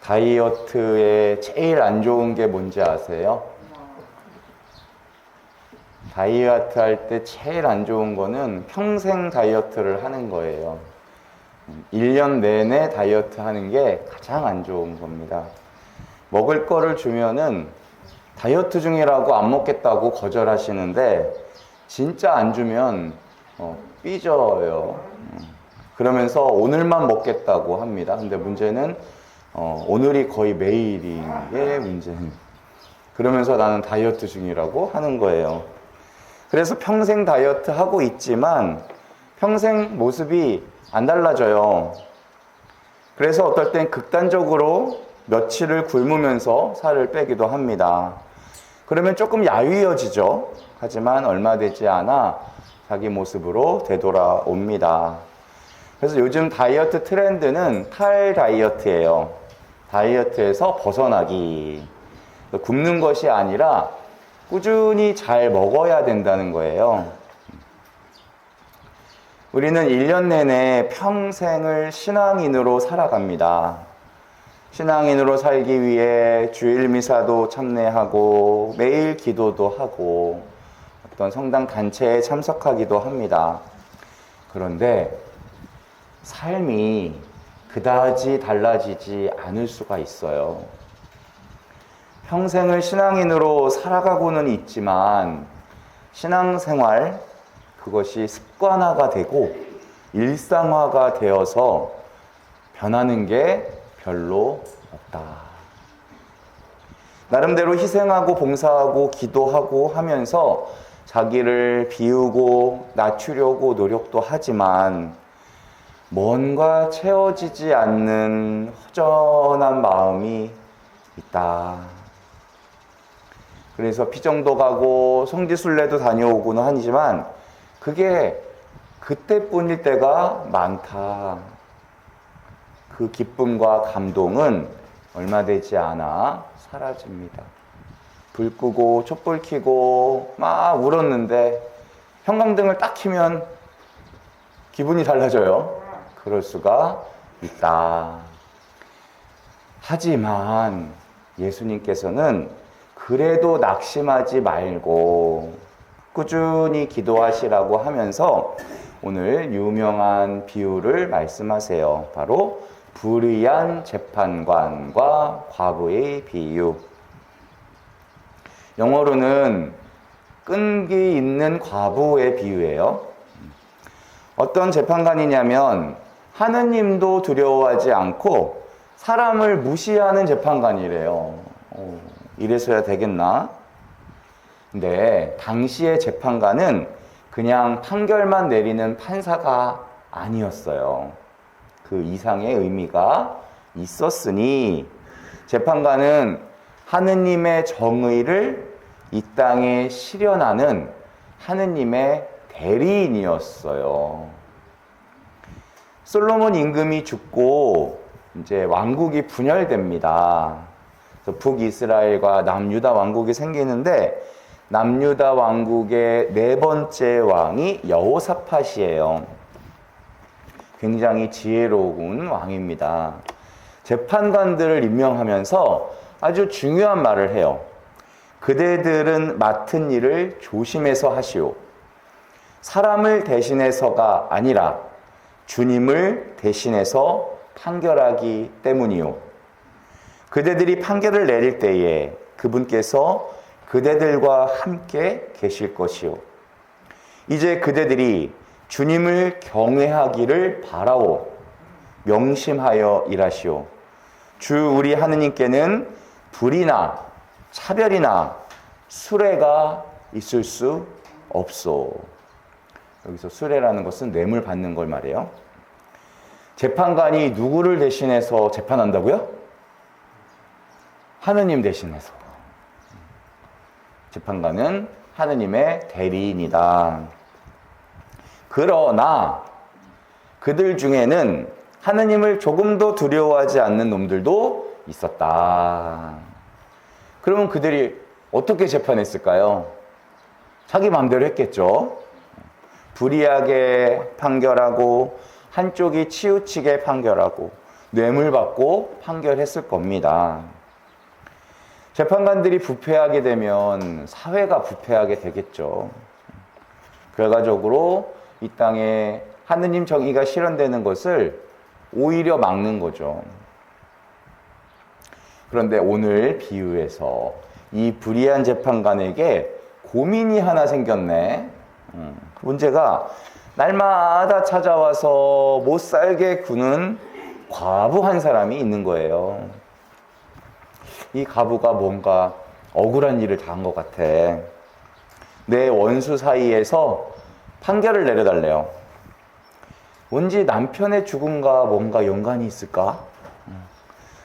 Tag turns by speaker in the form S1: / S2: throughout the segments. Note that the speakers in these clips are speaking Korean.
S1: 다이어트에 제일 안 좋은 게 뭔지 아세요? 다이어트 할 때 제일 안 좋은 거는 평생 다이어트를 하는 거예요. 1년 내내 다이어트 하는 게 가장 안 좋은 겁니다. 먹을 거를 주면은 다이어트 중이라고 안 먹겠다고 거절하시는데 진짜 안 주면 삐져요. 그러면서 오늘만 먹겠다고 합니다. 근데 문제는 오늘이 거의 매일이게 문제는. 그러면서 나는 다이어트 중이라고 하는 거예요. 그래서 평생 다이어트 하고 있지만 평생 모습이 안 달라져요. 그래서 어떨 땐 극단적으로 며칠을 굶으면서 살을 빼기도 합니다. 그러면 조금 야위어지죠. 하지만 얼마 되지 않아 자기 모습으로 되돌아옵니다. 그래서 요즘 다이어트 트렌드는 탈 다이어트예요. 다이어트에서 벗어나기. 굶는 것이 아니라 꾸준히 잘 먹어야 된다는 거예요. 우리는 1년 내내 평생을 신앙인으로 살아갑니다. 신앙인으로 살기 위해 주일 미사도 참례하고 매일 기도도 하고 어떤 성당 단체에 참석하기도 합니다. 그런데 삶이 그다지 달라지지 않을 수가 있어요. 평생을 신앙인으로 살아가고는 있지만 신앙생활 그것이 습관화가 되고 일상화가 되어서 변하는 게 별로 없다. 나름대로 희생하고 봉사하고 기도하고 하면서 자기를 비우고 낮추려고 노력도 하지만 뭔가 채워지지 않는 허전한 마음이 있다. 그래서 피정도 가고 성지순례도 다녀오고는 하지만 그게 그때뿐일 때가 많다. 그 기쁨과 감동은 얼마 되지 않아 사라집니다. 불 끄고 촛불 켜고 막 울었는데 형광등을 딱 켜면 기분이 달라져요. 그럴 수가 있다. 하지만 예수님께서는 그래도 낙심하지 말고 꾸준히 기도하시라고 하면서 오늘 유명한 비유를 말씀하세요. 바로 불의한 재판관과 과부의 비유. 영어로는 끈기 있는 과부의 비유예요. 어떤 재판관이냐면 하느님도 두려워하지 않고 사람을 무시하는 재판관이래요. 이래서야 되겠나? 근데 당시의 재판관은 그냥 판결만 내리는 판사가 아니었어요. 그 이상의 의미가 있었으니 재판관은 하느님의 정의를 이 땅에 실현하는 하느님의 대리인이었어요. 솔로몬 임금이 죽고 이제 왕국이 분열됩니다. 그래서 북이스라엘과 남유다 왕국이 생기는데 남유다 왕국의 네 번째 왕이 여호사밧이에요. 굉장히 지혜로운 왕입니다. 재판관들을 임명하면서 아주 중요한 말을 해요. 그대들은 맡은 일을 조심해서 하시오. 사람을 대신해서가 아니라 주님을 대신해서 판결하기 때문이요. 그대들이 판결을 내릴 때에 그분께서 그대들과 함께 계실 것이요. 이제 그대들이 주님을 경외하기를 바라오. 명심하여 일하시오. 주 우리 하느님께는 불의나 차별이나 수레가 있을 수 없소. 여기서 수레라는 것은 뇌물 받는 걸 말해요. 재판관이 누구를 대신해서 재판한다고요? 하느님 대신해서. 재판관은 하느님의 대리인이다. 그러나 그들 중에는 하느님을 조금도 두려워하지 않는 놈들도 있었다. 그러면 그들이 어떻게 재판했을까요? 자기 마음대로 했겠죠. 불이하게 판결하고 한쪽이 치우치게 판결하고 뇌물 받고 판결했을 겁니다. 재판관들이 부패하게 되면 사회가 부패하게 되겠죠. 결과적으로 이 땅에 하느님 정의가 실현되는 것을 오히려 막는 거죠. 그런데 오늘 비유에서 이 불의한 재판관에게 고민이 하나 생겼네. 그 문제가 날마다 찾아와서 못 살게 구는 과부 한 사람이 있는 거예요. 이 과부가 뭔가 억울한 일을 당한 것 같아. 내 원수 사이에서 판결을 내려달래요. 뭔지 남편의 죽음과 뭔가 연관이 있을까?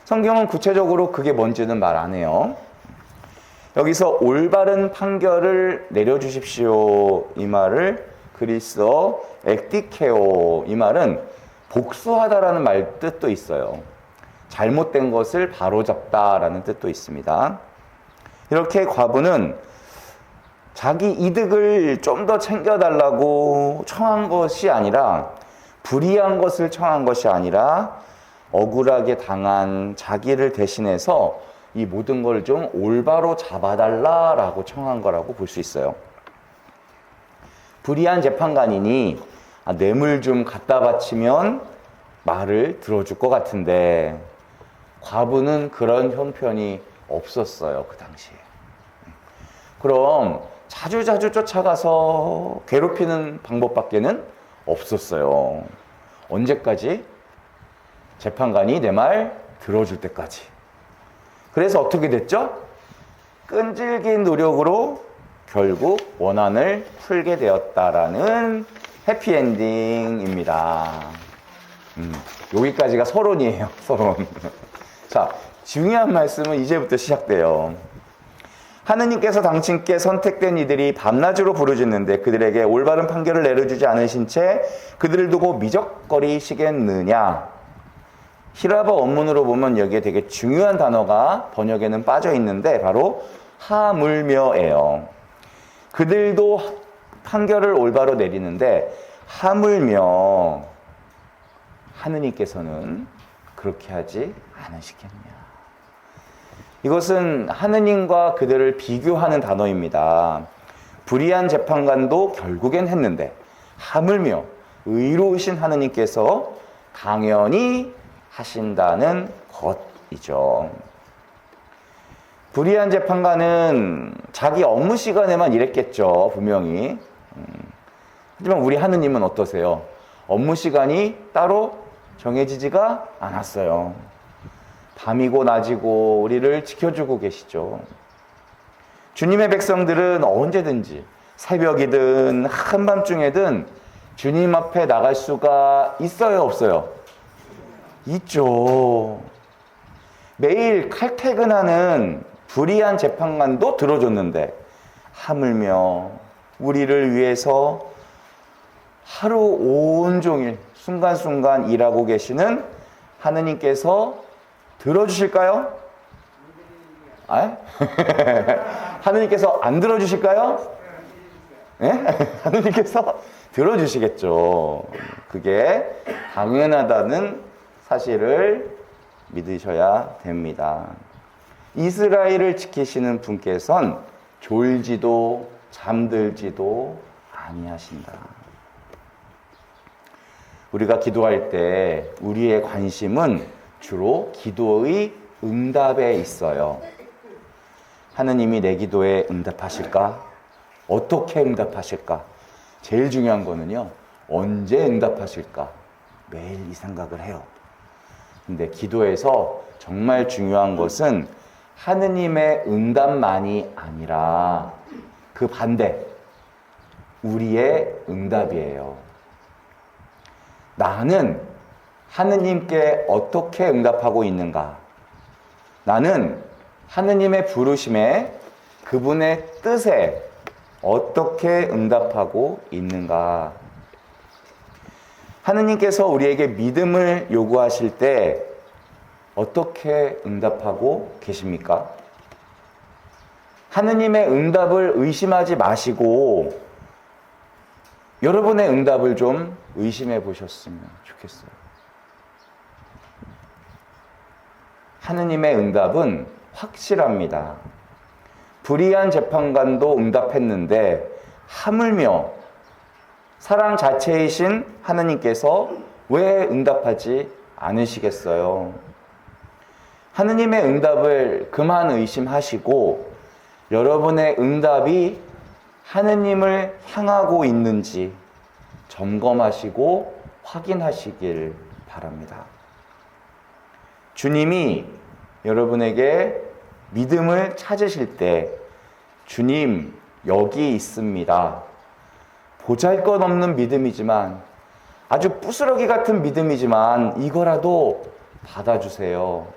S1: 성경은 구체적으로 그게 뭔지는 말 안 해요. 여기서 올바른 판결을 내려주십시오 이 말을 그리스어 ekdikeo 이 말은 복수하다라는 말 뜻도 있어요. 잘못된 것을 바로잡다라는 뜻도 있습니다. 이렇게 과부는 자기 이득을 좀 더 챙겨달라고 청한 것이 아니라 불의한 것을 청한 것이 아니라 억울하게 당한 자기를 대신해서 이 모든 걸 좀 올바로 잡아달라라고 청한 거라고 볼 수 있어요. 불의한 재판관이니 뇌물 좀 갖다 바치면 말을 들어줄 것 같은데 과부는 그런 형편이 없었어요. 그 당시에. 그럼 자주자주 쫓아가서 괴롭히는 방법밖에는 없었어요. 언제까지? 재판관이 내 말 들어줄 때까지. 그래서 어떻게 됐죠? 끈질긴 노력으로 결국 원한을 풀게 되었다라는 해피엔딩입니다. 여기까지가 서론이에요. 서론. 자, 중요한 말씀은 이제부터 시작돼요. 하느님께서 당신께 선택된 이들이 밤낮으로 부르짖는데 그들에게 올바른 판결을 내려주지 않으신 채 그들을 두고 미적거리시겠느냐. 히라버 원문으로 보면 여기에 되게 중요한 단어가 번역에는 빠져 있는데 바로 하물며예요. 그들도 판결을 올바로 내리는데 하물며 하느님께서는 그렇게 하지 않으시겠냐. 이것은 하느님과 그들을 비교하는 단어입니다. 불의한 재판관도 결국엔 했는데 하물며 의로우신 하느님께서 당연히 하신다는 것이죠. 불의한 재판관은 자기 업무 시간에만 일했겠죠. 분명히. 하지만 우리 하느님은 어떠세요? 업무 시간이 따로 정해지지가 않았어요. 밤이고 낮이고 우리를 지켜주고 계시죠. 주님의 백성들은 언제든지 새벽이든 한밤중에든 주님 앞에 나갈 수가 있어요, 없어요? 있죠. 매일 칼퇴근하는 불의한 재판관도 들어줬는데 하물며 우리를 위해서 하루 온종일 순간순간 일하고 계시는 하느님께서 들어주실까요? 하느님께서 안 들어주실까요? 네? 하느님께서 들어주시겠죠. 그게 당연하다는 사실을 믿으셔야 됩니다. 이스라엘을 지키시는 분께선 졸지도 잠들지도 아니하신다. 우리가 기도할 때 우리의 관심은 주로 기도의 응답에 있어요. 하느님이 내 기도에 응답하실까? 어떻게 응답하실까? 제일 중요한 거는요, 언제 응답하실까? 매일 이 생각을 해요. 근데 기도에서 정말 중요한 것은 하느님의 응답만이 아니라 그 반대, 우리의 응답이에요. 나는 하느님께 어떻게 응답하고 있는가? 나는 하느님의 부르심에 그분의 뜻에 어떻게 응답하고 있는가? 하느님께서 우리에게 믿음을 요구하실 때 어떻게 응답하고 계십니까? 하느님의 응답을 의심하지 마시고 여러분의 응답을 좀 의심해 보셨으면 좋겠어요. 하느님의 응답은 확실합니다. 불의한 재판관도 응답했는데 하물며 사랑 자체이신 하느님께서 왜 응답하지 않으시겠어요? 하느님의 응답을 그만 의심하시고 여러분의 응답이 하느님을 향하고 있는지 점검하시고 확인하시길 바랍니다. 주님이 여러분에게 믿음을 찾으실 때 주님 여기 있습니다. 보잘것없는 믿음이지만 아주 부스러기 같은 믿음이지만 이거라도 받아주세요.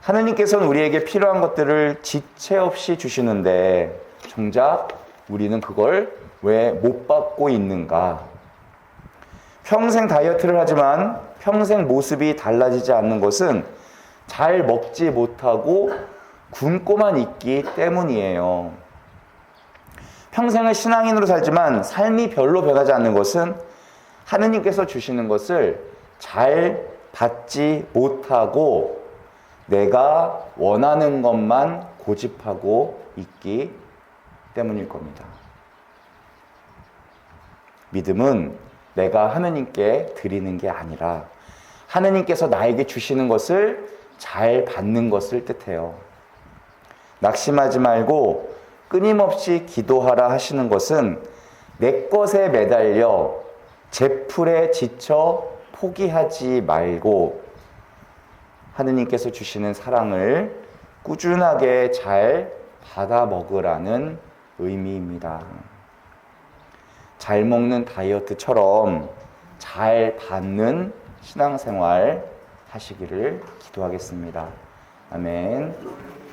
S1: 하느님께서는 우리에게 필요한 것들을 지체 없이 주시는데 정작 우리는 그걸 왜 못 받고 있는가? 평생 다이어트를 하지만 평생 모습이 달라지지 않는 것은 잘 먹지 못하고 굶고만 있기 때문이에요. 평생을 신앙인으로 살지만 삶이 별로 변하지 않는 것은 하느님께서 주시는 것을 잘 받지 못하고 내가 원하는 것만 고집하고 있기 때문일 겁니다. 믿음은 내가 하느님께 드리는 게 아니라 하느님께서 나에게 주시는 것을 잘 받는 것을 뜻해요. 낙심하지 말고 끊임없이 기도하라 하시는 것은 내 것에 매달려 제풀에 지쳐 포기하지 말고 하느님께서 주시는 사랑을 꾸준하게 잘 받아 먹으라는 의미입니다. 잘 먹는 다이어트처럼 잘 받는 신앙생활 하시기를 기도하겠습니다. 아멘.